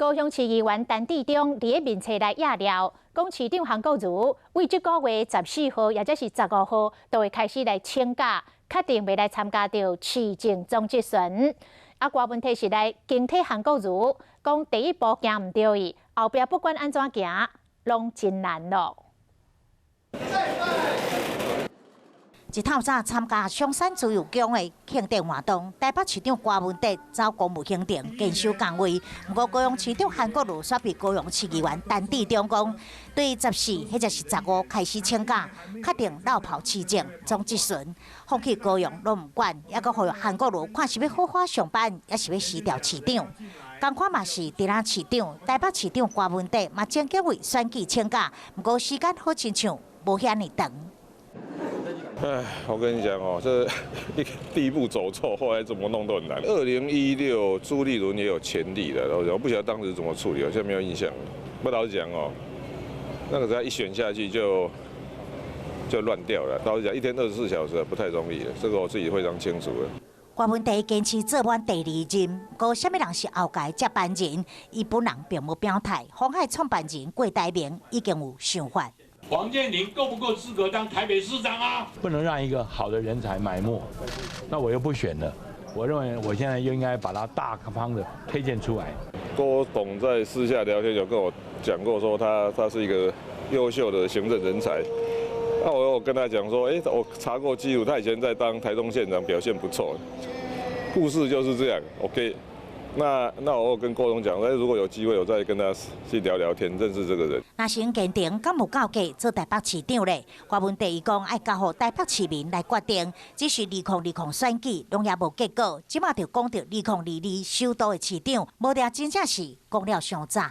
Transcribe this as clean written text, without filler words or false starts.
高雄市议员陈志忠伫面册内压料，讲市长韩国瑜为这个月14号，也就是15号，都会开始来请假，确定未来参加到市政总质询。啊，大问题是来警惕韩国瑜，讲第一步行唔对伊，后壁不管安怎行，拢真难咯。 一透早参加松山自由宫的庆典活动，台北市长郭文德走公务行程坚守岗位。不过，高雄市长韩国瑜却被高雄市议员陈志忠讲，对14或者是15开始请假，确定绕跑市政总质询，放弃高雄拢唔管，也阁互韩国瑜看是要好好上班，也是要辞掉市长。同款嘛是伫咱市长、台北市长郭文德嘛正经为选举请假，不过时间好亲像无遐尼长。 哎，我跟你讲哦，这第一步走错，后来怎么弄都很难。2016朱立伦也有潜力的，我不晓得当时怎么处理，我现在没有印象。不老实讲哦，那个只要一选下去就乱掉了。老实讲，一天24小时不太容易，这个我自己非常清楚的。郭文德坚持做完第2任，不过什么人是后届接班人，伊本人并无表态。鸿海创办人郭台铭已经有想法。 黄建庭够不够资格当台北市长啊？不能让一个好的人才埋没，那我又不选了。我认为我现在又应该把他大方的推荐出来。郭董在私下聊天有跟我讲过，说他是一个优秀的行政人才。那我有跟他讲说，我查过记录，他以前在当台东县长表现不错。故事就是这样 ，OK。 那我有跟郭董讲，如果有机会，我再跟他去聊聊天，认识这个人。那是坚定，敢有够格做台北市长咧？郭文德伊讲爱交予台北市民来决定，只是2020选举拢也无结果，即马就讲到2022首都的市长，无定真正是讲了伤早。